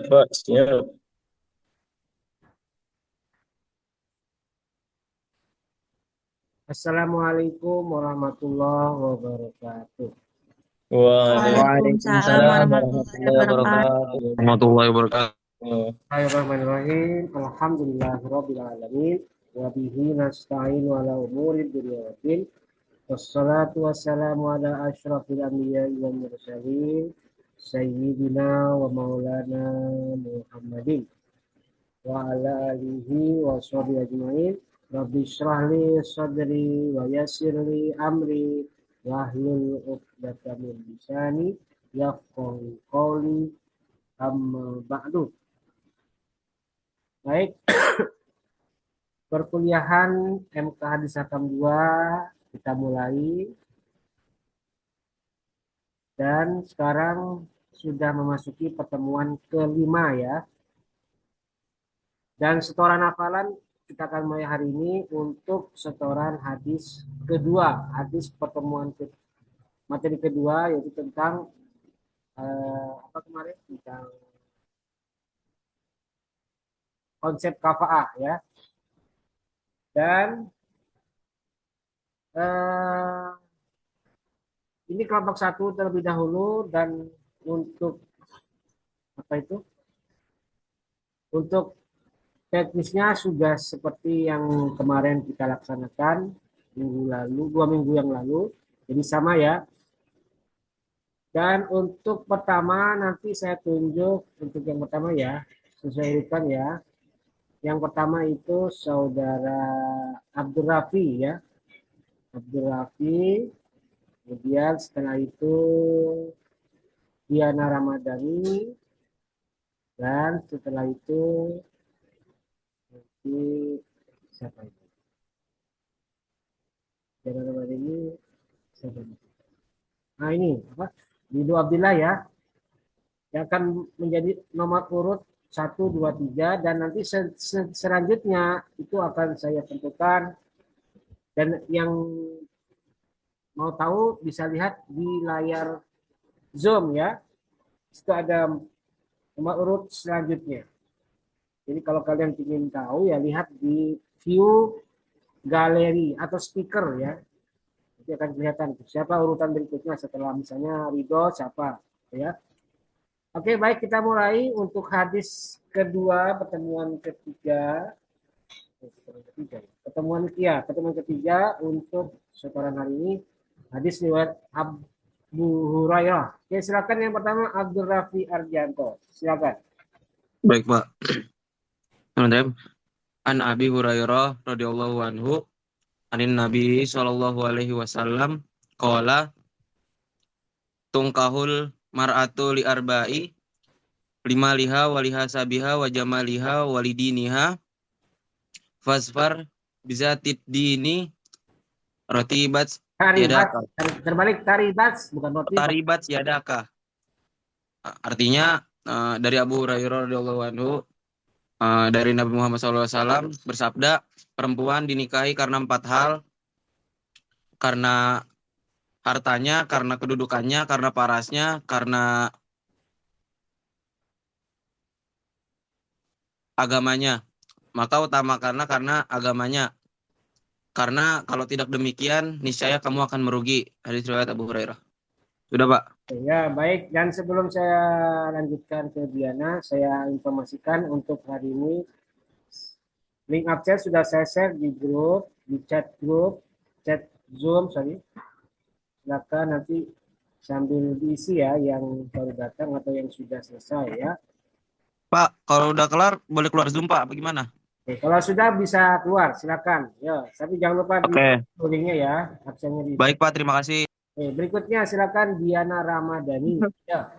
Pak, siap. Assalamualaikum warahmatullahi wabarakatuh. Waalaikumsalam Waalaikumsalam warahmatullahi warahmatullahi wabarakatuh. wabarakatuh. Warahmatullahi wabarakatuh. Bismillahirrahmanirrahim. Alhamdulillahirabbil alamin. Wa bihi nasta'inu ala umuri dunya waddin. Wassalatu wassalamu ala asyrafil anbiya'i wal mursalin. Sayyidina wa maulana Muhammadin wa ala alihi wa sahbihi ajma'in. Rabbi shrah li sadri wa yassir li amri wahlul 'uqdatam min lisani yafqahu qawli amma ba'du. Baik, perkuliahan MK Hadis Hakam 2 kita mulai dan sekarang sudah memasuki pertemuan kelima ya. Dan setoran hafalan kita akan mulai hari ini untuk setoran hadis kedua, hadis pertemuan materi kedua yaitu tentang apa kemarin tentang konsep kafaah ya. Dan ini kelompok satu terlebih dahulu dan untuk apa itu? Untuk teknisnya sudah seperti yang kemarin kita laksanakan minggu lalu, 2 minggu yang lalu. Jadi sama ya. Dan untuk pertama nanti saya tunjuk untuk yang pertama ya, sesuai urutan ya. Yang pertama itu saudara Abdul Rafi ya. Abdul Rafi. Kemudian setelah itu Diana Ramadhani. Dan setelah itu nanti siapa itu? Diana Ramadhani siapa itu? Nah ini apa? Dido Abdillah ya. Yang akan menjadi nomor urut 1, 2, 3 dan nanti selanjutnya itu akan saya tentukan dan yang mau tahu bisa lihat di layar Zoom ya. Itu ada nomor urut selanjutnya. Jadi kalau kalian ingin tahu ya lihat di view galeri atau speaker ya. Nanti akan kelihatan siapa urutan berikutnya setelah misalnya Ridho siapa ya. Oke, baik kita mulai untuk hadis kedua pertemuan ketiga. Pertemuan ketiga untuk setoran hari ini hadis riwayat Abu Hurairah. Oke, silakan yang pertama Abdul Rafi Ardianto. Silakan. Baik, Pak. Teman-teman, An Abi Hurairah radhiyallahu anhu, anin Nabi sallallahu alaihi wasallam qala tungkahul mar'atu li arba'i lima liha waliha sabiha wa jamaliha walidiniha fasfar bizatid dini rotibat Taribat, yadaka terbalik taribat bukan roti. taribat yadaka. Artinya dari Abu Hurairah radhiyallahu anhu, dari Nabi Muhammad SAW bersabda, perempuan dinikahi karena 4 hal, karena hartanya, karena kedudukannya, karena parasnya, karena agamanya. Maka utamakanlah karena agamanya. Karena kalau tidak demikian, niscaya kamu akan merugi. Hadis riwayat Abu Hurairah. Sudah, Pak? Ya, baik. Dan sebelum saya lanjutkan ke Diana, saya informasikan untuk hari ini link absen sudah saya share di grup, di chat Zoom, sorry. Silakan nanti sambil diisi ya yang baru datang atau yang sudah selesai ya. Pak, kalau udah kelar, boleh keluar Zoom, Pak? Bagaimana? Oke, kalau sudah bisa keluar, silakan. Ya, tapi jangan lupa di Oke. linknya ya, absennya di. Baik, Pak. Terima kasih. Oke, berikutnya silakan Diana Ramadhani. Ya.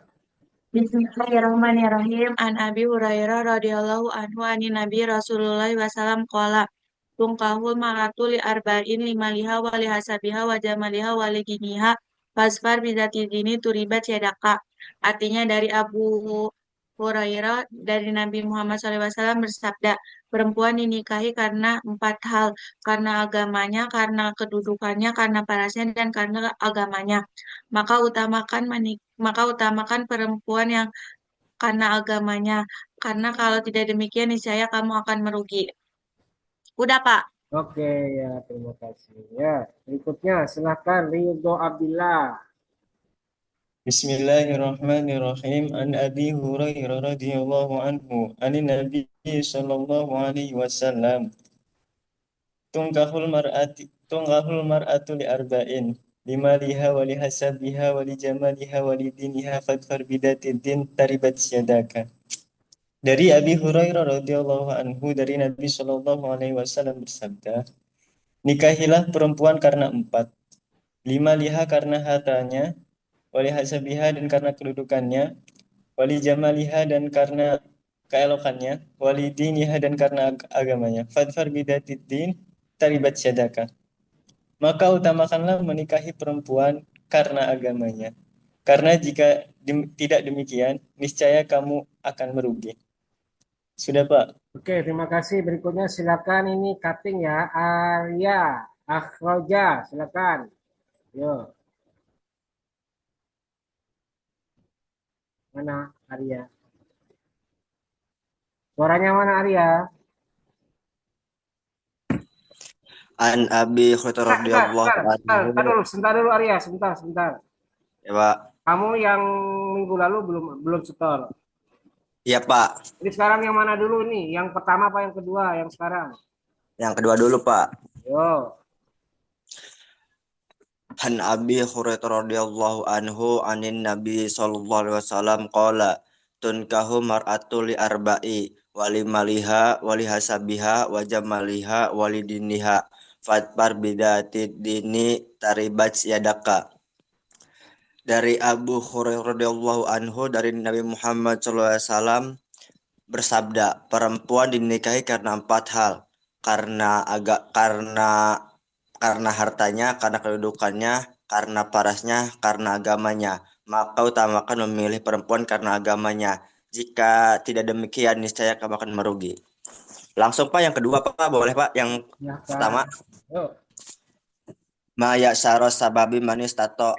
Bismillahirrahmanirrahim. An Abi Hurairah radhiyallahu anhu anin Nabi Rasulullah wasallam qala tungkahul maratu li arba'in lima liha wa li hasabiha wa jamaliha wa li diniha fasfar bizati dini turibat yadaka. Artinya dari Abu Hurairah dari Nabi Muhammad SAW bersabda, perempuan dinikahi karena 4 hal, karena agamanya, karena kedudukannya, karena parasnya, dan karena agamanya. Maka utamakan perempuan yang karena agamanya. Karena kalau tidak demikian, niscaya kamu akan merugi. Udah, Pak. Oke ya, terima kasih. Ya, berikutnya silakan Ridho Abdillah. Bismillahirrahmanirrahim. An Abi Hurairah radhiyallahu anhu, anin Nabi sallallahu alaihi wasallam, tungkahul mar'atu li arba'in, limaliha wa li hasabiha wa li jamaliha wa li diniha fadfar bidatid din taribat yadaka. Dari Abi Hurairah radhiyallahu anhu, dari Nabi sallallahu alaihi wasallam bersabda, nikahilah perempuan karena empat: lima liha karena hartanya, wali hasabiha dan karena kedudukannya, wali jamaliha dan karena keelokannya, wali diniha dan karena agamanya. Fadfar bidatid din taribat syadaka. Maka utamakanlah menikahi perempuan karena agamanya. Karena jika tidak demikian, niscaya kamu akan merugi. Sudah, Pak. Oke, terima kasih. Berikutnya silakan ini cutting ya. Arya Akhroja, silakan. Yo, mana Arya? Suaranya mana Arya? An Abi Hurairah radhiyallahu anhu. Sebentar dulu Arya, sebentar. Ya, Pak. Kamu yang minggu lalu belum setor. Iya, Pak. Jadi sekarang yang mana dulu nih? Yang pertama apa yang kedua? Yang sekarang? Yang kedua dulu, Pak. Yo, An Abi Hurairah radhiyallahu anhu anin Nabi sallallahu alaihi wasallam qala tunkahu mar'atu li arba'i wali maliha wali hasabiha wa jamaliha wali diniha fatbar bidati dini taribat yadaka. Dari Abu Hurairah radhiyallahu anhu, dari Nabi Muhammad sallallahu alaihi wasallam bersabda, perempuan dinikahi karena empat hal: karena hartanya, karena kedudukannya, karena parasnya, karena agamanya. Maka utamakan memilih perempuan karena agamanya. Jika tidak demikian, niscaya kamu akan merugi. Langsung, Pak, yang kedua, Pak. Boleh, Pak? Yang ya, pertama. Yo. Maya saros sababi manis tato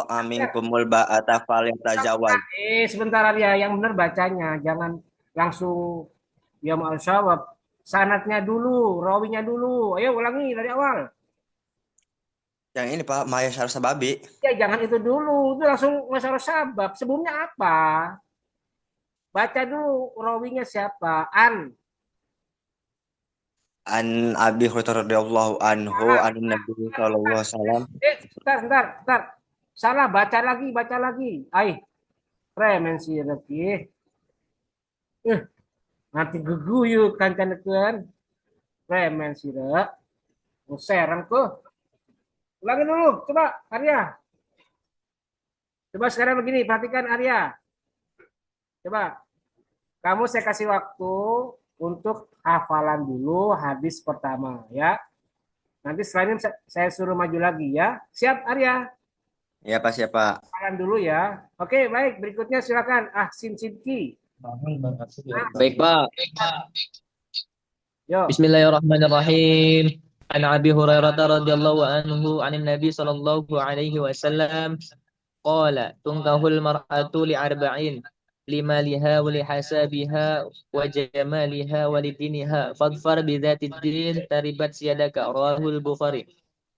amin kumul ba'ata fal tajawal. Sebentar Arya, yang benar bacanya. Jangan langsung ya ma'asyawab. Sanatnya dulu, rawinya dulu. Ayo ulangi dari awal. Yang ini, Pak, maya saros sababi. Ya jangan itu dulu, itu langsung masalah sabab. Sebelumnya apa? Baca dulu rawinya siapa? An Abi Hurairah radhiyallahu anhu an Nabi sallallahu alaihi wasallam. Sebentar. Salah, baca lagi. Premen si Reki. Nanti geguyu kancan-kan. Premen si Rek. Serang ke. Ulangi dulu, coba Arya. Coba sekarang begini, perhatikan Arya. Coba, kamu saya kasih waktu untuk hafalan dulu hadis pertama ya. Nanti setelah ini saya suruh maju lagi ya. Siap Arya? Ya, Pak, siapa? Hafalan dulu ya. Oke, baik. Berikutnya silakan Ahsin Sidki. Baik, Pak. Yo. Bismillahirrahmanirrahim. An Abi Hurairah radhiyallahu anhu anin Nabi sallallahu alaihi wasallam qala tunkahul mar'atu li arba'in limaliha wa li hasabiha wa jamaliha wa li diniha fadfar bi dzatid din taribat siyadaka rawahul Bukhari.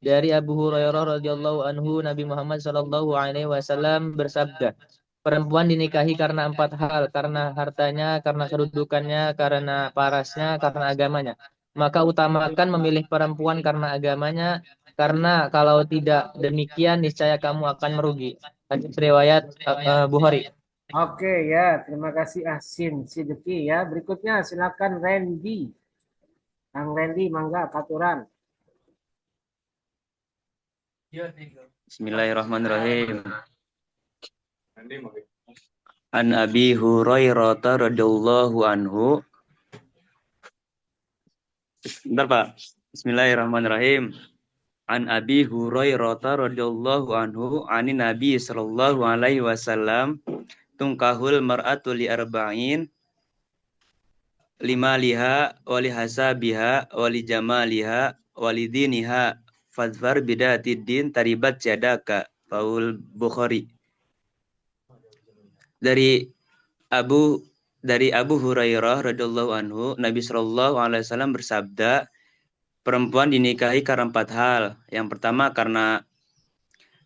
Dari Abu Hurairah radhiyallahu anhu, Nabi Muhammad sallallahu alaihi wasallam bersabda, perempuan dinikahi karena empat hal: karena hartanya, karena kedudukannya, karena parasnya, karena agamanya. Maka utamakan memilih perempuan karena agamanya, karena kalau tidak demikian niscaya kamu akan merugi. Hadis riwayat Bukhari. Oke ya, terima kasih Ahsin Sidki ya. Berikutnya silakan Randy. Kang Randy, mangga katuran. Bismillahirrahmanirrahim. An Abi Hurairah radhiyallahu anhu. Bentar, Pak. Bismillahirrahmanirrahim. An Abi Hurairah radhiyallahu anhu anin Nabi sallallahu alaihi wasallam tungkahul mar'atu li arba'in lima liha wali hasabiha wali jamaliha wali diniha fadfar bidatid din taribat yadaka. Paul Bukhari. Dari dari Abu Hurairah radhiyallahu anhu, Nabi Shallallahu alaihi wasallam bersabda, perempuan dinikahi karena 4 hal. Yang pertama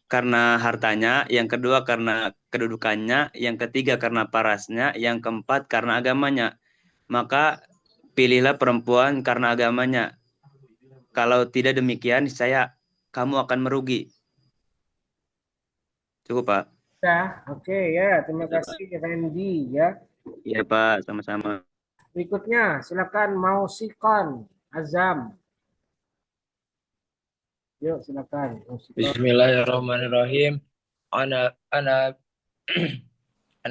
karena hartanya, yang kedua karena kedudukannya, yang ketiga karena parasnya, yang keempat karena agamanya. Maka pilihlah perempuan karena agamanya. Kalau tidak demikian, saya kamu akan merugi. Cukup, Pak. Ya, oke ya. Terima kasih Randy ya. Iya, Pak, sama-sama. Berikutnya, silakan Mausikon Azam. Yuk, silakan Mausikon. Bismillahirrahmanirrahim. Ana An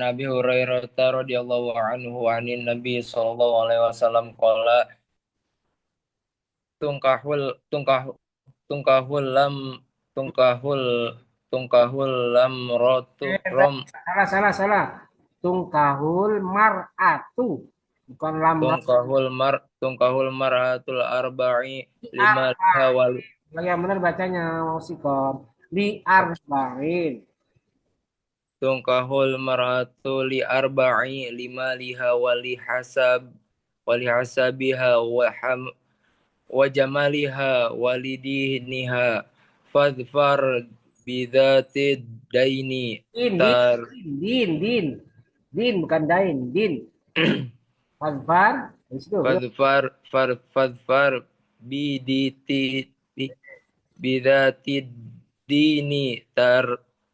Abi Hurairah radhiyallahu anhu anin Nabi sallallahu alaihi wasallam qala tungkahul tungkah tungkahul lam tungkahul tungkahul lam rotu rom Salah. Tungkahul mar'atu. Bukan lamrat. tungkahul mar'atul arba'i lima Arba. hawal Yang benar bacanya Mausikon. Di arba'in. tungkahul mar'atu li arba'i lima liha wali hasabiha wa jamaliha walidiniha fadfar bidzati daini tar Din, bukan dain. Din. Fadfar. Di situ. fadfar biditi bidzati dini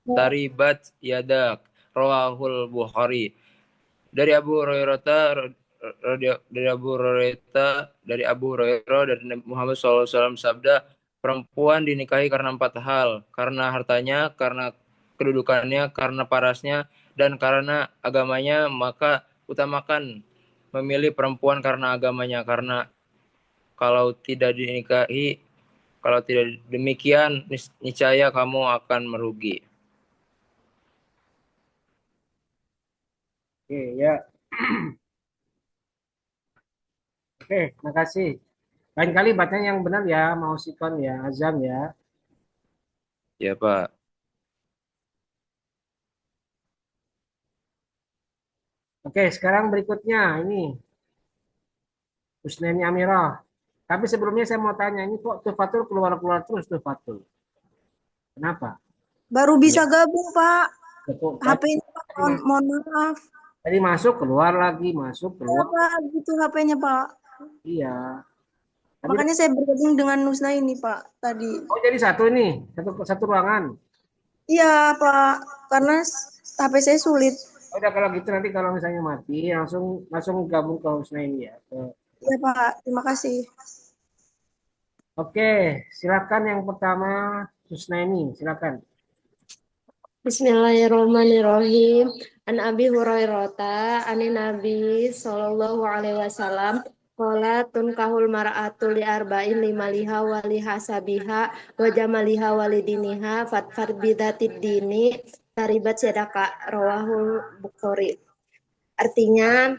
taribat yadak rawahul Bukhari. Dari Abu Hurairah dari Abu Hurairah dari Nabi Muhammad SAW sabda, perempuan dinikahi karena 4 hal, karena hartanya, karena kedudukannya, karena parasnya, dan karena agamanya. Maka utamakan memilih perempuan karena agamanya, karena kalau tidak demikian niscaya kamu akan merugi. Oke, ya. Oke, makasih. Lain kali bacanya yang benar ya, Mausikon ya, Azam ya. Ya, Pak. Oke, sekarang berikutnya ini Husnaini Amirah. Tapi sebelumnya saya mau tanya, ini kok Tufatul keluar-keluar terus Tufatul? Kenapa? Baru bisa gabung, Pak. Betul. HP-nya, Pak. Mohon maaf. Tadi masuk, keluar lagi, masuk, Iya, keluar. Pak. Gitu HP-nya, Pak. Iya. Tapi, Makanya saya bergabung dengan Nusna ini, Pak, tadi. oh, jadi satu nih, satu ruangan. Iya, Pak. Karena HP saya sulit. Udah kalau gitu nanti kalau misalnya mati langsung gabung ke Husnaini ya. Iya, Pak. Terima kasih. Oke, silakan yang pertama Husnaini, silakan. Bismillahirrahmanirrahim. An Abi Hurairah anin Nabi sallallahu alaihi wasallam qala tunkahul mar'atu li arba'in limaliha wa li hasabiha wa jamaliha wa lidiniha fatfar bidatid dini taribat sadaka rawahul Bukhari. Artinya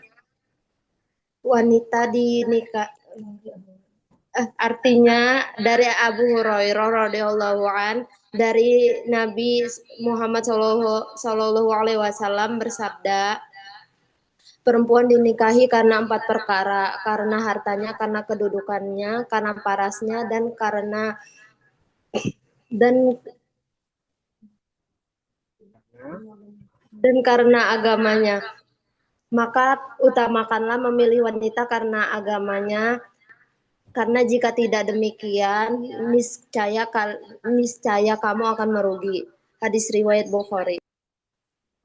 wanita dinikah artinya dari Abu Hurairah radhiyallahu an dari Nabi Muhammad sallallahu alaihi wasallam bersabda, perempuan dinikahi karena 4 perkara, karena hartanya, karena kedudukannya, karena parasnya, dan karena agamanya. Maka utamakanlah memilih wanita karena agamanya, karena jika tidak demikian, niscaya kamu akan merugi. Hadis riwayat Bukhari.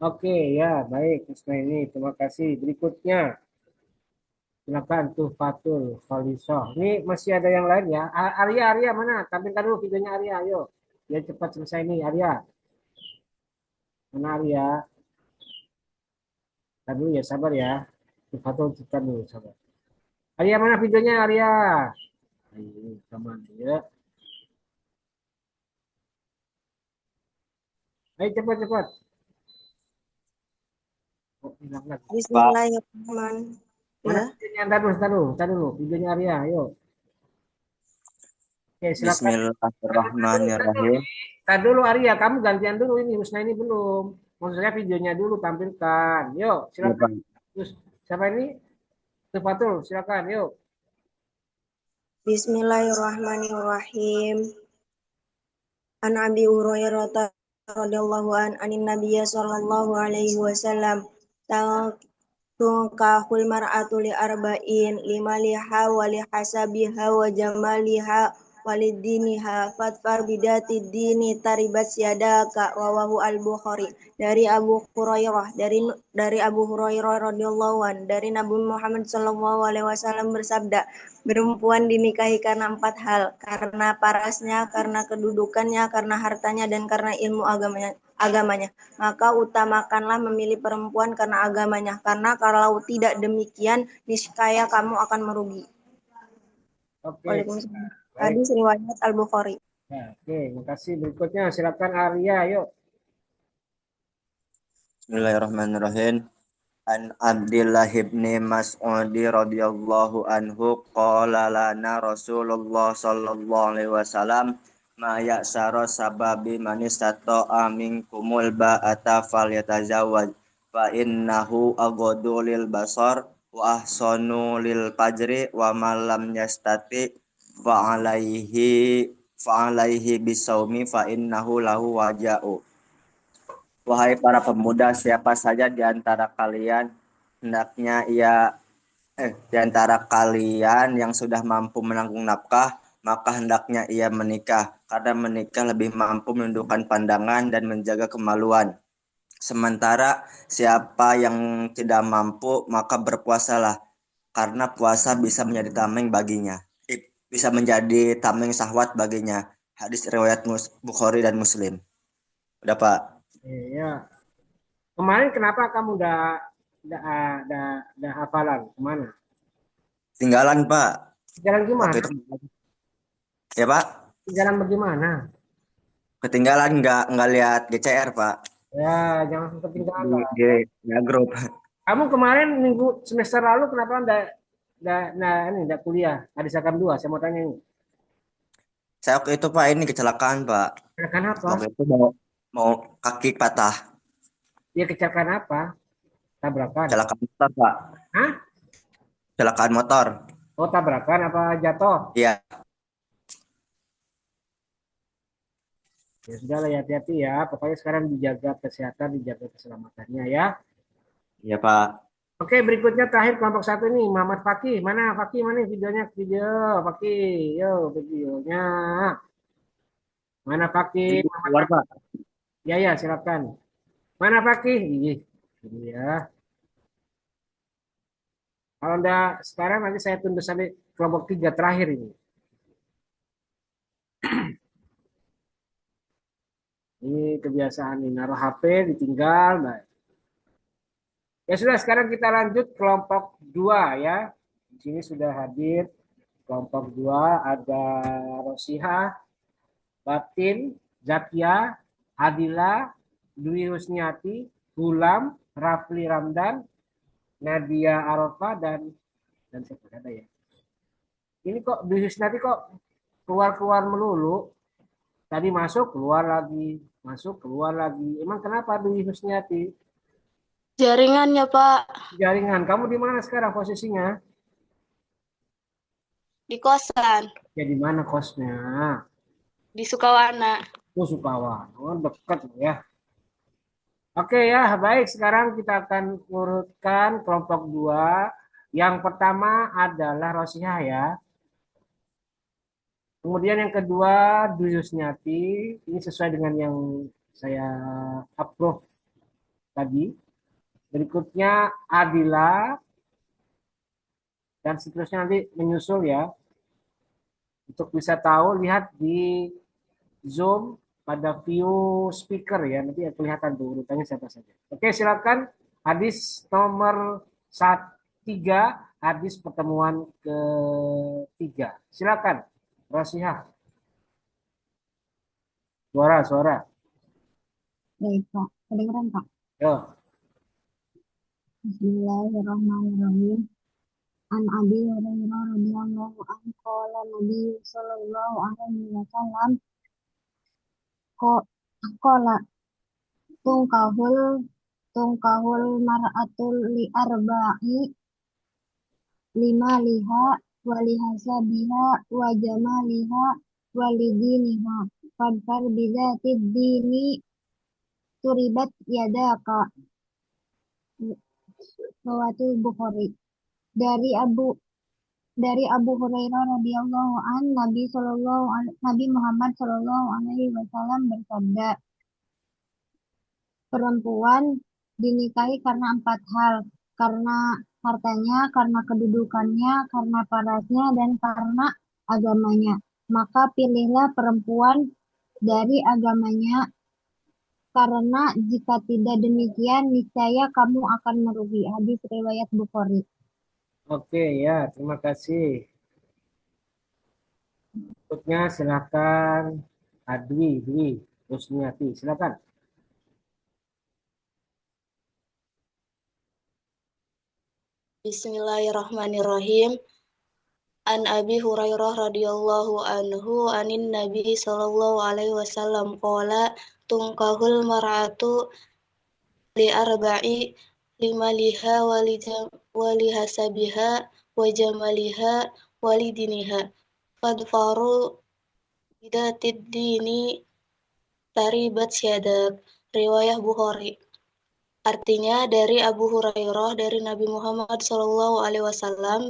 Oke, ya, baik, Husnaini, terima kasih. Berikutnya, silakan Tufatul Khalisah. Ini masih ada yang lain ya. Arya mana? Tampilkan dulu videonya Arya, ayo. Biar cepat selesai nih, Arya. Mana Arya? Tadi dulu ya, sabar ya. Tufatul kita dulu, sabar. Arya mana videonya Arya? Ini sama ya. Ayo cepat. Oh, hilang lagi. Bismillahirrahmanirrahim. Mana videonya? Ntar dulu. Videonya Arya, ayo. Oke, silakan. Bismillahirrahmanirrahim. Tadi dulu Arya, kamu gantian dulu ini Husna ini belum. Maksudnya videonya dulu tampilkan. Yuk, silakan. Terus siapa ini? Tufatul, silakan, yuk. Bismillahirrahmanirrahim. An Abi Hurairah radhiyallahu anin Nabiy sallallahu alaihi wasallam tunkahul mar'atu li arba'in limaliha wa li hasabiha wa jamaliha walidiniha fatfar bidati dini taribat siadaka rawahu al-Bukhari. Dari Abu Hurairah radhiyallahu an, dari Nabi Muhammad sallallahu alaihi wasallam bersabda, perempuan dinikahi karena 4 hal, karena parasnya, karena kedudukannya, karena hartanya, dan karena ilmu agamanya. Maka utamakanlah memilih perempuan karena agamanya, karena kalau tidak demikian, niscaya kamu akan merugi. Oke, Waalaikumsalam. baik. Hadis riwayat Al-Bukhari. Ya, oke, makasih. Berikutnya silakan Arya, yuk. Bismillahirrahmanirrahim. An Abdillah ibn Mas'ud radhiyallahu anhu qala lana Rasulullah sallallahu alaihi wasallam ma ya'sara sababi man istata'a minkumul ba'ata falyatazawwaj fa innahu aghaddu lil basar wa ahsanu lil fajri wa man lam yastati fa alaihi bisawmi fa innahu lahu waja'u. Wahai para pemuda, siapa saja di antara kalian yang sudah mampu menanggung nafkah, maka hendaknya ia menikah, karena menikah lebih mampu menundukkan pandangan dan menjaga kemaluan. Sementara siapa yang tidak mampu, maka berpuasalah, karena puasa bisa menjadi tameng baginya. Bisa menjadi tameng syahwat baginya. Hadis riwayat Bukhari dan Muslim. Udah, Pak. Iya. Kemarin kenapa kamu udah hafalan? Kemana? Tinggalan, Pak. Jalan gimana? Waktu itu, ya, Pak. Jalan bagaimana? Ketinggalan nggak lihat GCR, Pak. Ya, jangan Di, ketinggalan. di grup. Kamu kemarin minggu semester lalu kenapa enggak kuliah? Ada Sakam 2, saya mau tanya ini. Saya waktu itu, Pak, ini kecelakaan, Pak. Kecelakaan apa? Waktu itu mau kaki patah. Ya kecelakaan apa? Tabrakan. Kecelakaan motor, Pak. Hah? Kecelakaan motor. Oh, tabrakan apa jatuh? Iya. Ya sudah lah, hati-hati ya. Pokoknya sekarang dijaga kesehatan, dijaga keselamatannya ya. Iya, Pak. Oke, berikutnya terakhir kelompok 1 ini, Muhammad Fakih. Mana Fakih? Mana videonya? Video Fakih. Yo, videonya. Mana Fakih? Muhammad Keluar, Fakih. Pak. Ya, ya, silakan. Mana Fakih? Ini ya. Kalau enggak sekarang nanti saya tunda sampai kelompok 3 terakhir ini. Ini kebiasaan ini, naruh HP ditinggal. Nah. Ya sudah, sekarang kita lanjut kelompok 2 ya. Di sini sudah hadir kelompok 2, ada Rosihah, Batin, Zakia, Adila, Dwi Husniati, Gulam, Rafli Ramdan, Nadia Arafah, dan siapa ada ya. Ini kok Dwi Husniati kok keluar-keluar melulu. Tadi masuk, keluar lagi. Masuk, keluar lagi. Emang kenapa Dwi Husniati? Jaringannya, Pak, Jaringan. Kamu di mana sekarang posisinya? di kosan, Ya di mana kosnya? di Sukawana. Oh, Sukawan. Oh, dekat ya. Oke ya, baik. Sekarang kita akan urutkan kelompok 2. Yang pertama adalah Rosihah ya. Kemudian yang kedua Dwi Husniati. Ini sesuai dengan yang saya approve tadi. Berikutnya Adila. Dan seterusnya nanti menyusul ya. Untuk bisa tahu, lihat di Zoom pada view speaker ya. Nanti kelihatan tuh urutannya siapa saja. Oke, silakan hadis nomor 3, hadis pertemuan ke-3. Silakan, Rasihah. Suara. Baik, Pak. Kedengeran, Pak? Yo. Bismillahirrahmanirrahim. An Abi Hurairah radhiyallahu anhu qala Nabi sallallahu alaihi wasallam qala tungkahul tungkahul mar'atul li arba'i lima liha walihasabiha wa jamaliha walidiniha fadfar bidzatid dini turibat yadaka. Rawatul Bukhari. Dari Abu Hurairah radhiyallahu an Nabi Muhammad sallallahu alaihi wasallam bersabda, perempuan dinikahi karena 4 hal, karena hartanya, karena kedudukannya, karena parasnya, dan karena agamanya. Maka pilihlah perempuan dari agamanya, karena jika tidak demikian, niscaya kamu akan merugi. Hadis riwayat Bukhari. Oke ya, terima kasih. Berikutnya silakan Dwi Husniati, silakan. Bismillahirrahmanirrahim. An Abi Hurairah radhiyallahu anhu anin Nabi sallallahu alaihi wasallam qala tunkahul mar'atu li arba'i limaliha walihasabiha wa jamaliha walidiniha fadfaru bidatid dini taribat syadak. Riwayah Bukhari. Artinya dari Abu Hurairah dari Nabi Muhammad SAW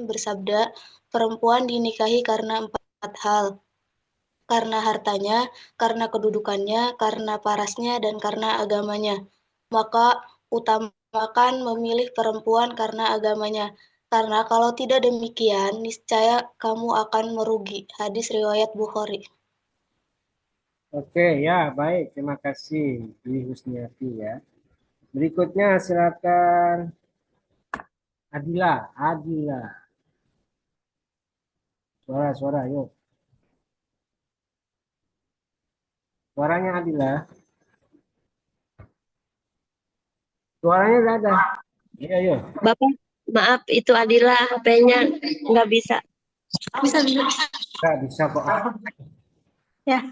bersabda, perempuan dinikahi karena 4 hal, karena hartanya, karena kedudukannya, karena parasnya, dan karena agamanya. Maka utamakan memilih perempuan karena agamanya, karena kalau tidak demikian, niscaya kamu akan merugi. Hadis riwayat Bukhari. Oke ya, baik, terima kasih Dwi Husniati ya. Berikutnya silakan Adila. Suara, yuk. Suaranya Adila. Suaranya nggak ada. Iya. Bapak, maaf itu Adila HP-nya nggak bisa. Nggak bisa kok. Ya,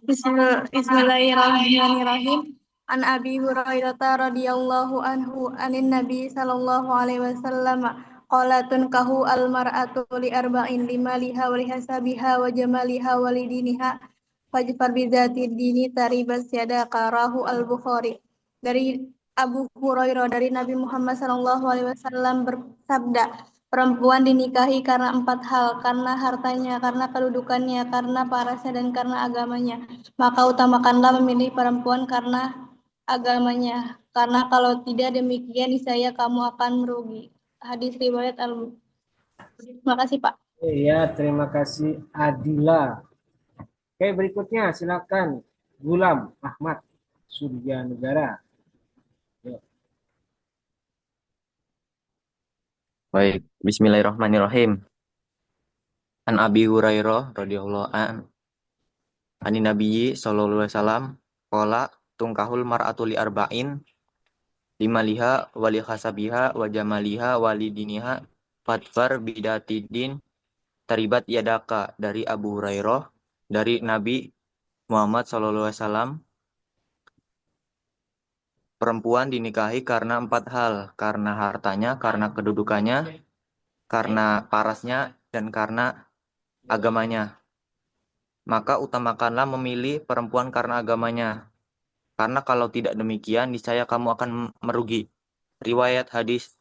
Bismillahirrahmanirrahim. An Abi Hurairah radhiyallahu anhu anin Nabi sallallahu alaihi wasallam qala tunkahu al mar'atu li arba'in limaliha wa lihasabiha wa jamaliha wa lidiniha fajfar bidzati dini taribas yadaka. Rahu al Bukhari. Dari Abu Hurairah dari Nabi Muhammad sallallahu alaihi wasallam bersabda, perempuan dinikahi karena 4 hal, karena hartanya, karena kedudukannya, karena parasnya, dan karena agamanya. Maka utamakanlah memilih perempuan karena agamanya, karena kalau tidak demikian niscaya kamu akan merugi. Hadis riwayat Al-Bukhari. Terima kasih, Pak. Iya, terima kasih Adila. Oke, berikutnya silakan Gulam Ahmad Surya Negara. Baik, bismillahirrahmanirrahim. An Abi Hurairah radhiyallahu an anin Nabiyyi sallallahu alaihi wasallam qala tungkahul mar'atu li arba'in limaliha wali hasabiha wa jamaliha walidiniha fadfar bidatidin taribat yadaka. Dari Abu Hurairah dari Nabi Muhammad sallallahu alaihi wasallam, perempuan dinikahi karena 4 hal, karena hartanya, karena kedudukannya, karena parasnya, dan karena agamanya. Maka utamakanlah memilih perempuan karena agamanya, karena kalau tidak demikian niscaya kamu akan merugi. Riwayat hadis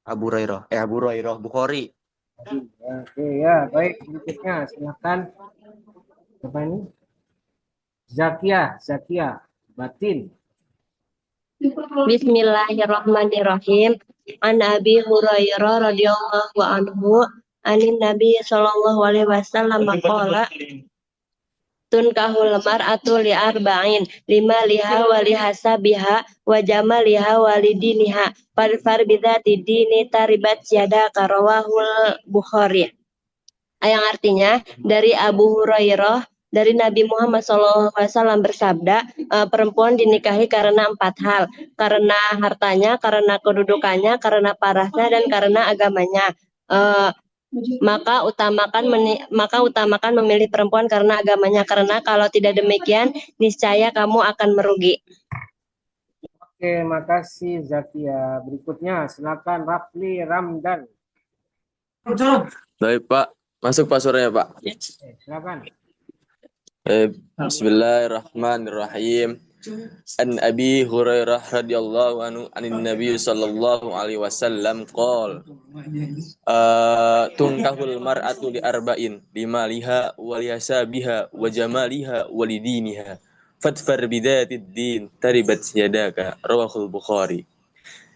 Abu Hurairah Bukhari. Oke ya, baik, berikutnya silakan apa ini? Zakia Batin. Bismillahirrahmanirrahim. An Abi Hurairah radhiyallahu anhu anin Nabi sallallahu alaihi wasallam qala tunkahul mar'atu li arba'in limaliha wa lihasabiha wa jamaliha wa lidiniha fadfar bidzati dini taribat yadaka. Rawahul Bukhari. Yang artinya dari Abu Hurairah dari Nabi Muhammad SAW bersabda, perempuan dinikahi karena 4 hal, karena hartanya, karena kedudukannya, karena parasnya, dan karena agamanya. Maka utamakan memilih perempuan karena agamanya, karena kalau tidak demikian niscaya kamu akan merugi. Oke, makasih Zakia. Berikutnya silakan Rafli Ramdan. Baik Pak, masuk Pak suaranya Pak. Silakan. Bismillahirrahmanirrahim. An Abi Hurairah radhiyallahu anhu anin Nabi sallallahu alaihi wasallam qol tunkahul mar'atu li arba'in limaliha wa lihasabiha wa jamaliha wa lidiniha fadfar bidatid din taribat yadaka rawahul Bukhari.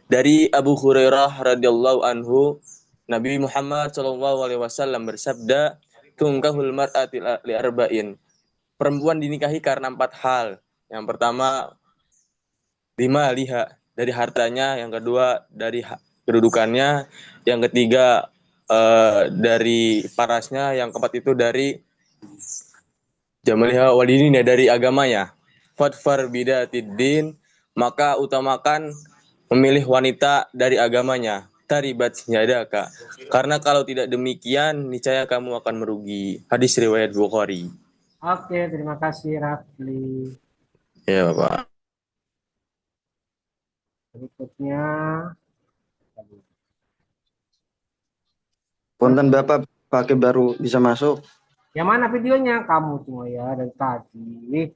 Dari Abu Hurairah radhiyallahu anhu, Nabi Muhammad sallallahu alaihi wasallam bersabda, tunkahul mar'atu li arba'in. Perempuan dinikahi karena 4 hal. Yang pertama, 5 liha dari hartanya, yang kedua dari kedudukannya, yang ketiga dari parasnya, yang keempat itu dari jamaliha walidiniha dari agamanya. Fadfar bidatid-din, maka utamakan memilih wanita dari agamanya. Taribat yadaka, karena kalau tidak demikian niscaya kamu akan merugi. Hadis riwayat Bukhari. Oke, terima kasih Rafli. Ya Bapak. Berikutnya. Punten Bapak, pakai baru bisa masuk. Yang mana videonya? Kamu semua ya dari tadi.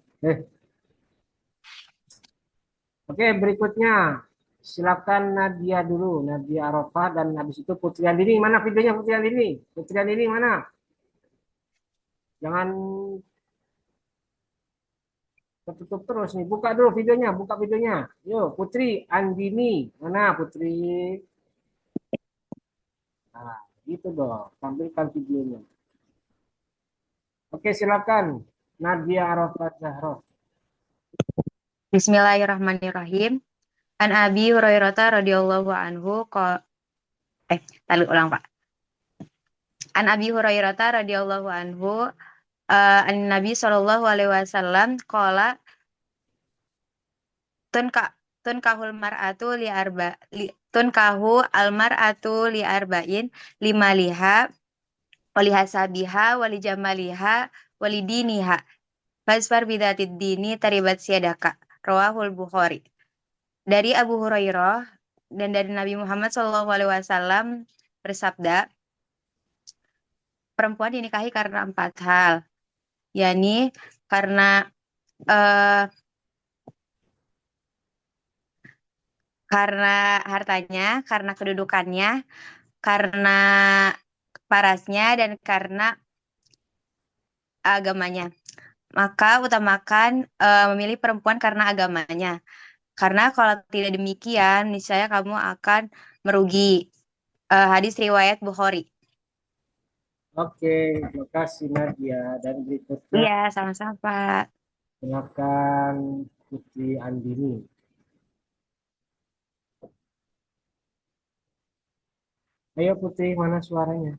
Oke, berikutnya. Silakan Nadia dulu, Nadia Arafah, dan habis itu Putri Andini. Mana videonya Putri Andini? Putri Andini mana? Jangan tertutup terus nih. Buka dulu videonya, buka videonya. Yuk, Putri Andini. Mana Putri? Nah, gitu dong. Tampilkan videonya. Oke, silakan Nadia Arafah Zahra. Bismillahirrahmanirrahim. An Abi Hurairah radhiyallahu anhu tadi ulang Pak. An Abi Hurairah radhiyallahu anhu an Nabi sallallahu alaihi wasallam qala tunkahul mar'atu tunkahu al mar'atu li arba'in limaliha walihasabiha walijamaliha walidiniha fasfar bidatid dini taribat siadaka rawahul Bukhari. Dari Abu Hurairah dan dari Nabi Muhammad SAW bersabda, perempuan dinikahi karena 4 hal, yakni karena hartanya, karena kedudukannya, karena parasnya, dan karena agamanya. Maka utamakan memilih perempuan karena agamanya. Karena kalau tidak demikian, niscaya kamu akan merugi. Hadis riwayat Bukhari. Oke, terima kasih Nadia. Dan berikutnya. Iya, sama-sama Pak. Silakan Putri Andini. Ayo Putri, mana suaranya?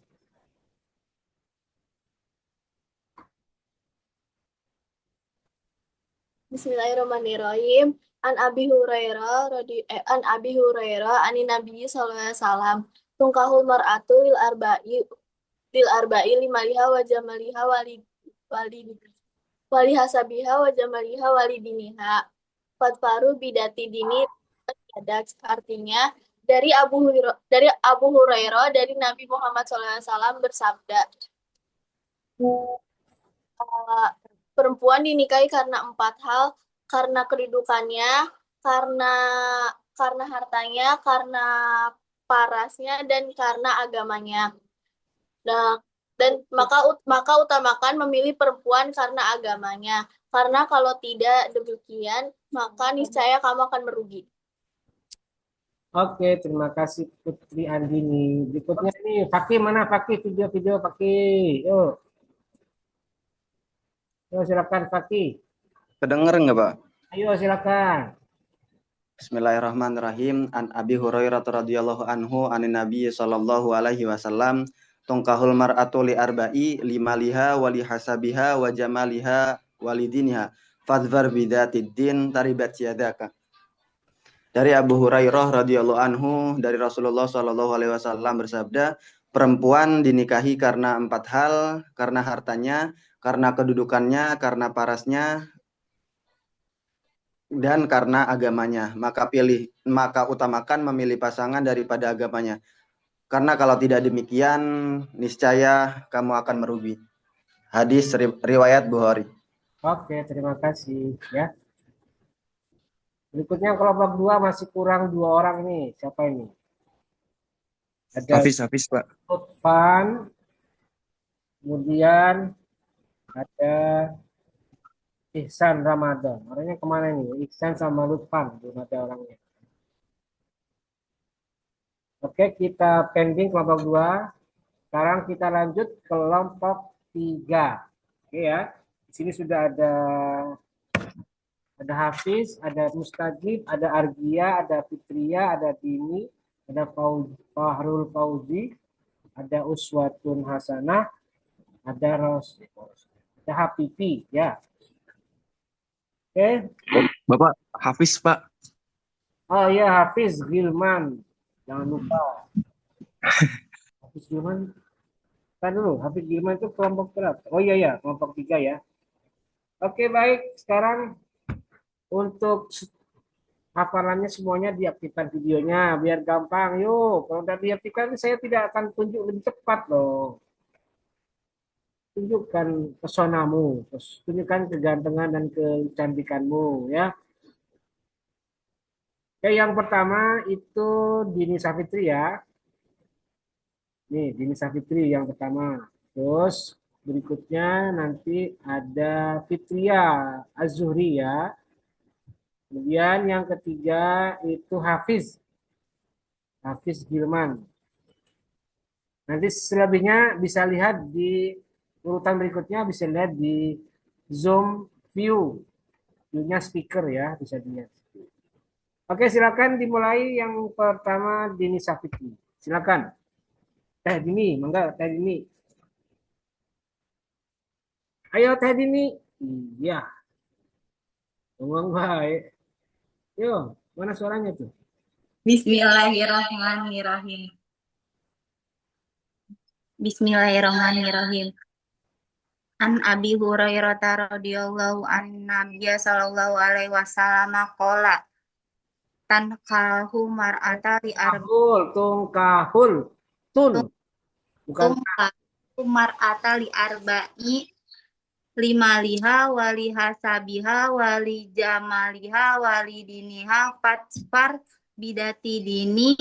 Bismillahirrahmanirrahim. An Abi Hurairah ani Nabi sallallahu alaihi wasallam tungkahul mar'atu lil arba'i limaliha wa jamaliha wali hasabiha wa jamaliha wali diniha fatfaru bidati dini. Ada artinya dari Abu Hurairah dari Nabi Muhammad SAW bersabda, perempuan dinikahi karena 4 hal, karena kedudukannya, karena hartanya, karena parasnya, dan karena agamanya. Nah, dan maka utamakan memilih perempuan karena agamanya, karena kalau tidak demikian, maka niscaya kamu akan merugi. Oke, terima kasih Putri Andini. Berikutnya nih, Fakih mana Fakih? Video-video Fakih. Yuk. Yuk silakan Fakih. Kedengar nggak Pak? Ayo silakan. Bismillahirrahmanirrahim. An Abi Hurairah radhiyallahu anhu anin Nabi sallallahu alaihi wasallam tungkahul mar'atu li arba'i limaliha wali hasabiha wa jamaliha walidiniha fadhfar bidatid din taribat yadaka. Dari Abu Hurairah radhiyallahu anhu dari Rasulullah sallallahu alaihi wasallam bersabda, perempuan dinikahi karena 4 hal, karena hartanya, karena kedudukannya, karena parasnya, dan karena agamanya, maka utamakan memilih pasangan daripada agamanya. Karena kalau tidak demikian, niscaya kamu akan merugi. Hadis riwayat Bukhari. Oke, terima kasih ya. Berikutnya kelompok 2 masih kurang 2 orang nih. Siapa ini? Ada Hafiz, Pak. Lutfan, kemudian ada Ihsan Ramadan. Orangnya kemana nih? Ihsan sama Lutfan, belum ada orangnya. Oke, kita pending kelompok 2. Sekarang kita lanjut kelompok 3. Oke ya. Di sini sudah ada Hafiz, ada Mustajib, ada Argia, ada Fitria, ada Dini, ada Fahrul Fauzi, ada Uswatun Hasanah, ada ada Habibi ya. Oke. Bapak Hafiz, Pak. Oh iya, Hafiz Gilman. Jangan lupa. Hafiz Gilman. Tadi dulu, Hafiz Gilman itu kelompok berapa? Oh iya, kelompok 3 ya. Oke, baik. Sekarang untuk hafalannya semuanya diaktifkan videonya biar gampang. Yuk, kalau udah diaktifkan saya tidak akan tunjuk lebih cepat loh. Tunjukkan pesonamu, terus tunjukkan kegantengan dan kecantikanmu ya. Oke, yang pertama itu Dini Safitri ya. Nih, Dini Safitri yang pertama. Terus berikutnya nanti ada Fitria Az-Zuhri ya. Kemudian yang ketiga itu Hafiz Gilman. Nanti selebihnya bisa lihat di urutan berikutnya, bisa lihat di Zoom view. View-nya speaker ya, bisa dilihat. Oke, silakan dimulai yang pertama Dini Safitri. Silakan. Teh Dini, mangga Teh Dini. Ayo Teh Dini. Iya. Ngomong baik. Yo, mana suaranya tuh? Bismillahirrahmanirrahim. Bismillahirrahmanirrahim. An Abi Hurairah radhiyallahu an Nabiyya sallallahu alaihi wasallam qala tankahul mar'ata li Tungkahul. Bukan tunkahul mar'ata li arba'i lima liha wali hasabiha wali jamaliha wali diniha fatfar bidati dini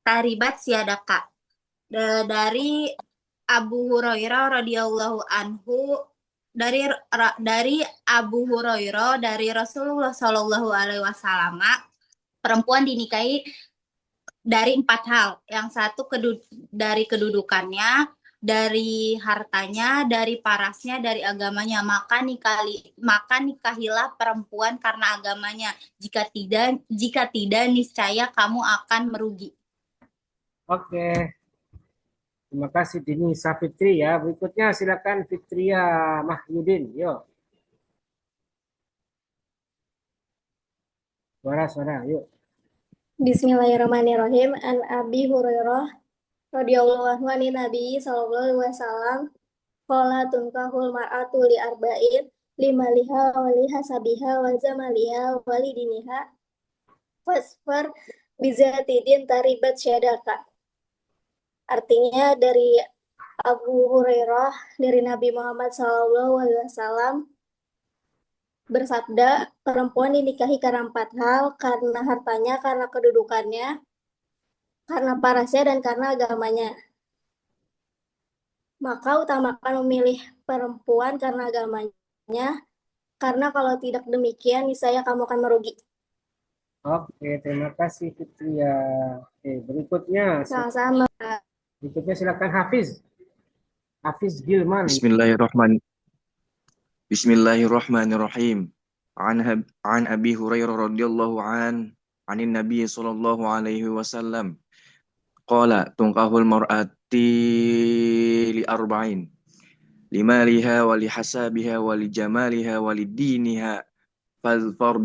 taribat siadaka. Dari Abu Hurairah radhiyallahu anhu, dari Abu Hurairah dari Rasulullah Shallallahu alaihi wasallam, perempuan dinikahi dari 4 hal. Yang satu dari kedudukannya, dari hartanya, dari parasnya, dari agamanya. Maka nikahilah perempuan karena agamanya. Jika tidak niscaya kamu akan merugi. Oke. Terima kasih Dini Safitri ya. Berikutnya silakan Fitria Mahyudin. Yuk. Suara, yuk. Bismillahirrahmanirrahim. An Abi Hurairah radhiyallahu anhu anin Nabi sallallahu alaihi wasallam qala tunkahul mar'atu li arba'in limaliha wa li hasabiha wa jamaliha wa li diniha fasfar bizati din taribat syadaka. Artinya dari Abu Hurairah dari Nabi Muhammad sallallahu alaihi wasallam bersabda, perempuan dinikahi karena 4 hal, karena hartanya, karena kedudukannya, karena parasnya, dan karena agamanya. Maka utamakan memilih perempuan karena agamanya, karena kalau tidak demikian, niscaya kamu akan merugi. Oke, terima kasih Fitria. Oke, berikutnya. Sama-sama. Berikutnya silakan Hafiz Gilman. Bismillahirrahmanirrahim. An Abi Hurairah radhiyallahu anin Nabi sallallahu alaihi wasallam qala tunkahul mar'ati li arba'in limaliha wa li hasabiha wa li jamaliha wa li diniha fazfar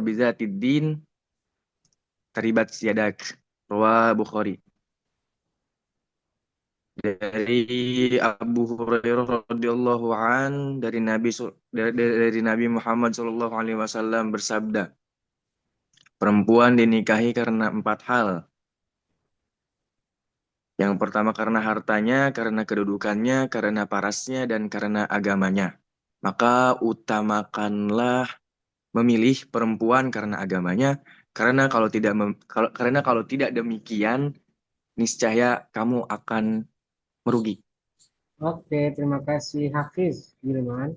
bizati din taribat siyadak. Rawah Bukhari. Dari Abu Hurairah radhiyallahu an dari Nabi Muhammad sallallahu alaihi wasallam bersabda, perempuan dinikahi karena 4 hal. Yang pertama karena hartanya, karena kedudukannya, karena parasnya, dan karena agamanya. Maka utamakanlah memilih perempuan karena agamanya, karena kalau tidak demikian, niscaya kamu akan merugi. Oke, terima kasih Hafiz Hilman.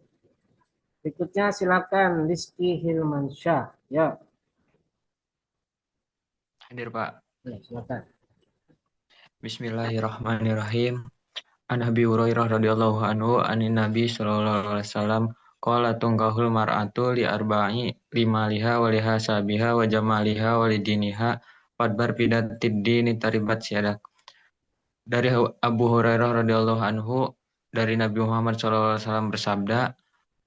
Berikutnya silakan Rizky Hilmansyah. Ya, Hadir Pak. silakan. Bismillahirrahmanirrahim. An Abi Hurairah radhiyallahu anhu anin Nabi sallallahu alaihi wasallam qala tungkahul mar'atu li arba'i limaliha wa lihasabiha wa jamaliha wa lidiniha fadbar bidatid dini taribat siadak. Dari Abu Hurairah radhiyallahu anhu dari Nabi Muhammad sallallahu alaihi wasallam bersabda,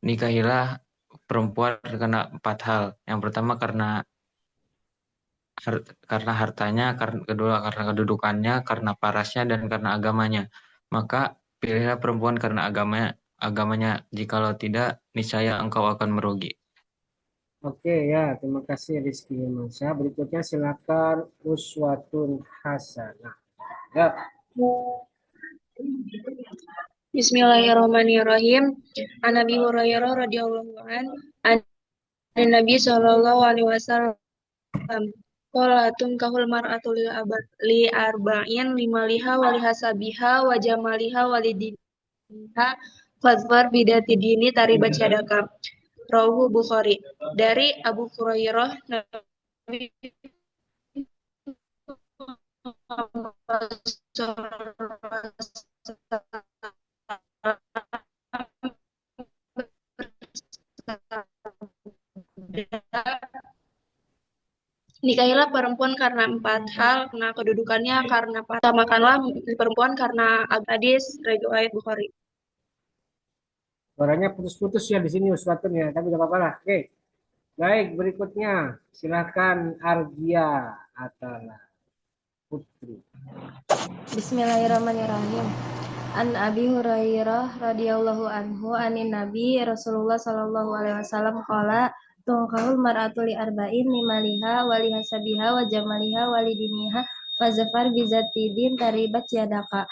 nikahilah perempuan karena 4 hal. Yang pertama karena hartanya, kedua karena kedudukannya, karena parasnya, dan karena agamanya. Maka pilihlah perempuan karena agamanya. Jikalau tidak, niscaya engkau akan merugi. Oke ya, terima kasih Rizky Hilmansyah. Berikutnya silakan Uswatun Hasanah. Ya, Bismillahirrahmanirrahim. An Nabi Hurairah radhiyallahu an Nabi sallallahu alaihi wasallam qala tunkahul mar'atu li arba'in limaliha wa lihasabiha wa jamaliha wa lidiniha fadfar bidati dini taribat syadaka. Rawahu Bukhari. Dari Abu Hurairah Nabi nikahilah perempuan karena 4 hal, karena kedudukannya, karena utamakanlah perempuan karena hadis riwayat Bukhari. suaranya putus-putus ya di sini Uswatun ya, tapi tidak apa-apa lah. Oke, baik berikutnya silakan Argia Atala Putri. Bismillahirrahmanirrahim. An Abi Hurairah radhiyallahu anhu anin Nabi Rasulullah sallallahu alaihi wasallam qala tungkahul mar'atu li arba'in limaliha wa lihasabiha wa jamaliha wa lidiniha fazafar bizatidin taribat yadaka.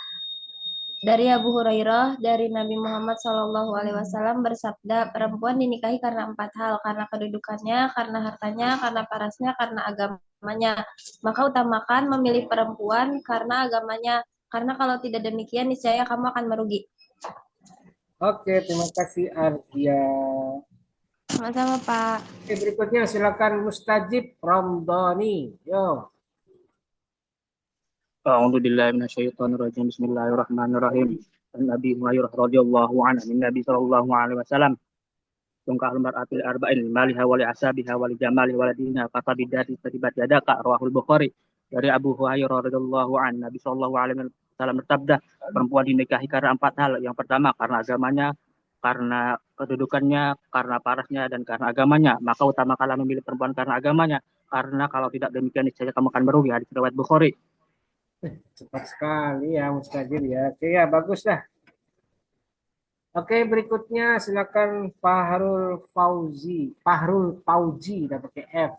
Dari Abu Hurairah dari Nabi Muhammad sallallahu alaihi wasallam bersabda, perempuan dinikahi karena 4 hal, karena kedudukannya, karena hartanya, karena parasnya, karena agamanya. Maka utamakan memilih perempuan karena agamanya, karena kalau tidak demikian niscaya kamu akan merugi. Oke, terima kasih Argia. Sama-sama Pak. Oke, berikutnya silakan Mustajib Ramdhani. Yo. A'udzu billahi minasyaitonir rajim. Bismillahirrahmanirrahim. An Nabi Hurairah radhiyallahu anhu Nabi sallallahu alaihi wasallam tungkahul mar'atu li arba'in maliha wa li asabiha wa li jamaliha wa li diniha fatabidati taribat yadaka rawahul Bukhari. Dari Abu Hurairah radhiyallahu anhu Nabi sallallahu alaihi wasallam bersabda, perempuan dinikahi karena 4 hal. Yang pertama karena agamanya, karena kedudukannya, karena parasnya, dan karena agamanya. Maka utamakanlah memilih perempuan karena agamanya, karena kalau tidak demikian niscaya kamu akan merugi. Hadis riwayat Bukhari. Cepat sekali ya Mustajib ya. Oke ya, bagus dah. Oke, berikutnya silakan Fahrul Fauzi udah pakai F.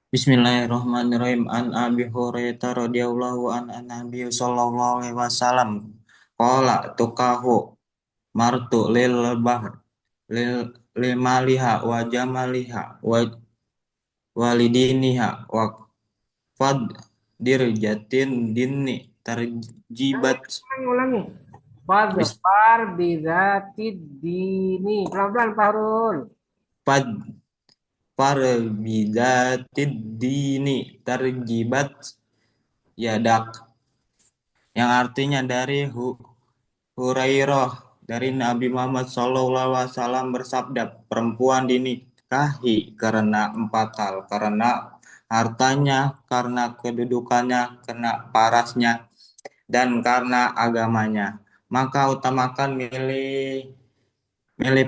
Bismillahirrahmanirrahim. An Abi Hurairah radhiyallahu an Nabi sallallahu alaihi wasallam qala tukahu martu lil bahr lil limaliha wa jamaliha wa walidiniha wa fad dirjatin dinni tarjibat Ulangi. Fadfar bizatid dini. Pelan-pelan Fahrul. fad farbidatid dini tarjibat yadak, yang artinya dari Hurairah dari Nabi Muhammad SAW bersabda, perempuan dinikahi karena 4 hal, karena hartanya, karena kedudukannya, karena parasnya, dan karena agamanya. Maka utamakan milih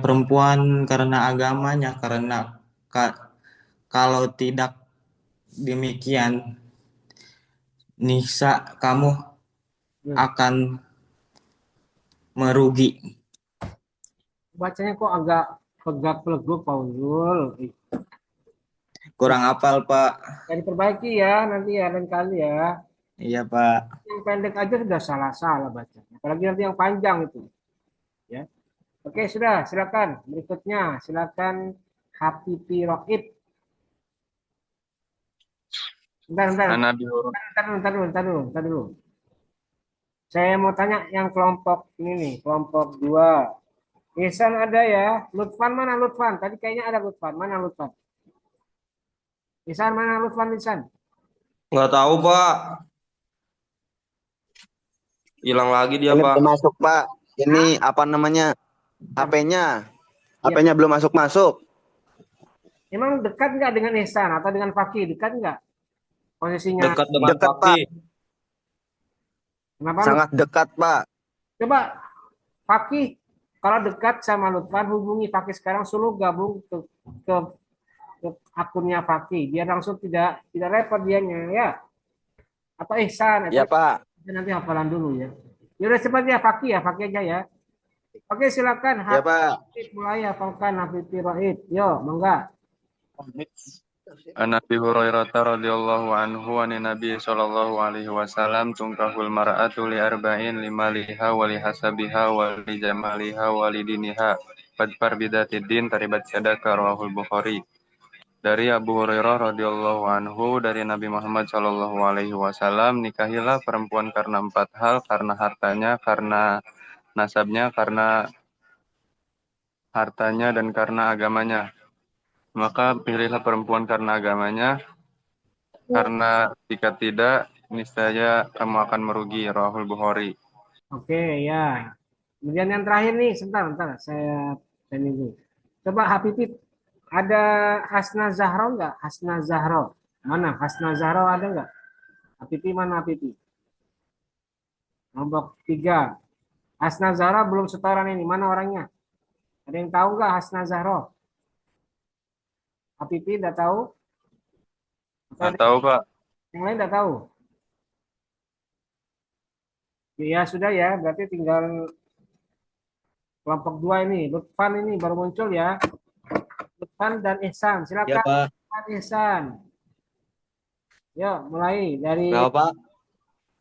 perempuan karena agamanya, karena kalau tidak demikian, nisa kamu akan Merugi. Bacanya kok agak pegap-peleguk, Pauzul. Kurang hafal, Pak. Jadi perbaiki ya nanti ya lain kali ya. Iya, Pak. Yang pendek aja sudah salah-salah bacanya. Apalagi nanti yang panjang itu. Ya. Oke, sudah. Silakan. Berikutnya, silakan Habibi Roib. Bentar. Bentar dulu. Saya mau tanya yang kelompok ini nih, kelompok 2. Ihsan ada ya? Lutfan mana Lutfan? Tadi kayaknya ada Lutfan. Mana Lutfan? Ihsan mana Lutfan Ihsan? Nggak tahu, Pak. Hilang lagi dia, Ini Pak. belum masuk, Pak. Ini apa namanya? HP-nya. HP-nya belum masuk-masuk. Emang dekat nggak dengan Ihsan atau dengan Fakih? Dekat nggak posisinya? Dekat dengan Dekat, Fakih. Kenapa? Sangat dekat, Pak. Coba Fakih, kalau dekat sama Lutfan, hubungi Fakih sekarang, suruh gabung ke akunnya Fakih. Biar langsung tidak repot dianya ya. Atau Ihsan. Ya, Pak. Nanti hafalan dulu ya. Ya udah cepat ya Fakih aja ya. Oke, silakan. Ya, Pak. Mulai hafalkan Habibi Roib. Yo, mangga. An Abi Hurairah radhiyallahu anhu an Nabi sallallahu alaihi wasallam tungkahul mar'atu li arba'in limaliha wa li hasabiha wa li jamaliha wa li diniha fadfar bidatid din taribat sadaka rawahul Bukhari. Dari Abu Hurairah radhiyallahu anhu dari Nabi Muhammad sallallahu alaihi wasallam, nikahilah perempuan karena 4 hal, karena hartanya, karena nasabnya, karena hartanya dan karena agamanya. Maka pilihlah perempuan karena agamanya, karena jika tidak, niscaya kamu akan merugi. Rawahul Bukhari. Oke, ya. Kemudian yang terakhir nih, sebentar, saya dulu. Coba Habibie, ada Hasna Zahro nggak? Hasna Zahro. Mana? Hasna Zahro ada nggak? Habibie mana Habibie? Nomor 3. Hasna Zahro belum setoran ini. Mana orangnya? Ada yang tahu nggak Hasna Zahro? Habibie udah tahu? Nggak tahu, Pak. Yang lain udah tahu? Ya sudah ya, berarti tinggal kelompok 2 ini. Lutfan ini baru muncul ya. Lutfan dan Ihsan, silakan. Ya, Pak. Lutfan, Ihsan. Yuk, mulai dari Kenapa, Pak?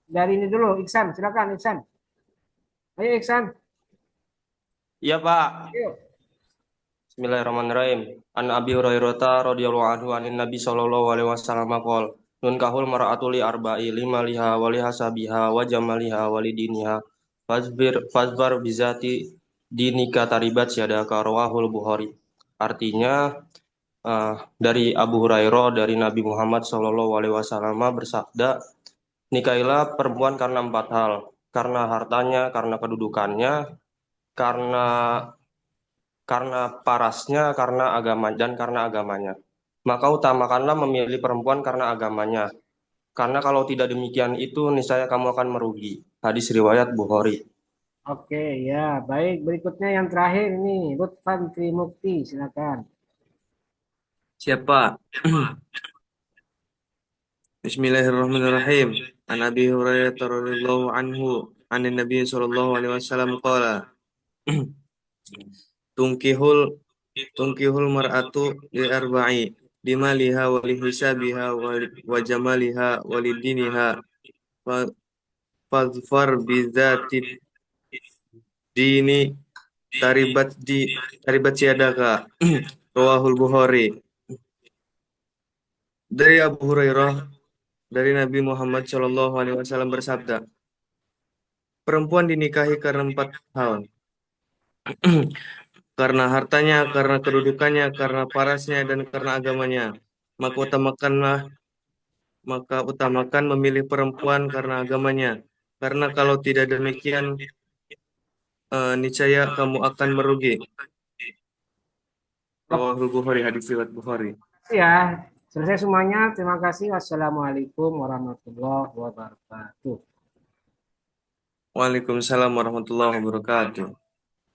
Dari ini dulu, Ihsan, silakan Ihsan. Ayo Ihsan. Iya, Pak. Yuk. Bismillahirrahmanirrahim. An Abi Hurairah radhiyallahu anhu anin Nabi sallallahu alaihi wasallam qol nun kahul mar'atu li arba'i lima liha wa li hasabiha wa jamaliha wa li diniha fasbar bizati dinika taribat syadaka rawahul Bukhari. Artinya dari Abu Hurairah dari Nabi Muhammad sallallahu alaihi wasallam bersabda, nikahilah perempuan karena 4 hal, karena hartanya, karena kedudukannya, karena parasnya, karena agamanya. Maka utamakanlah memilih perempuan karena agamanya. Karena kalau tidak demikian itu niscaya kamu akan merugi. Hadis riwayat Bukhari. Oke, ya, baik. Berikutnya yang terakhir ini, Lutfan Trimukti, silakan. Siapa? Bismillahirrahmanirrahim. An Abi Hurairah radhiyallahu anhu an Nabi sallallahu alaihi wasallam qala tunkihul mar'atu li arba'i limaliha wa li hisabiha wa jamaliha wa li diniha fadfar bidzati dini taribat siadaka. Rawahul Bukhari. Dari Abu Hurairah dari Nabi Muhammad Shallallahu alaihi wasallam bersabda, perempuan dinikahi karena 4 hal. Karena hartanya, karena kedudukannya, karena parasnya, dan karena agamanya. Maka utamakan memilih perempuan karena agamanya. Karena kalau tidak demikian, niscaya kamu akan merugi. Rawahul Bukhari, hadis riwayat Bukhari. Ya, selesai semuanya. Terima kasih. Wassalamualaikum warahmatullahi wabarakatuh. Waalaikumsalam warahmatullahi wabarakatuh.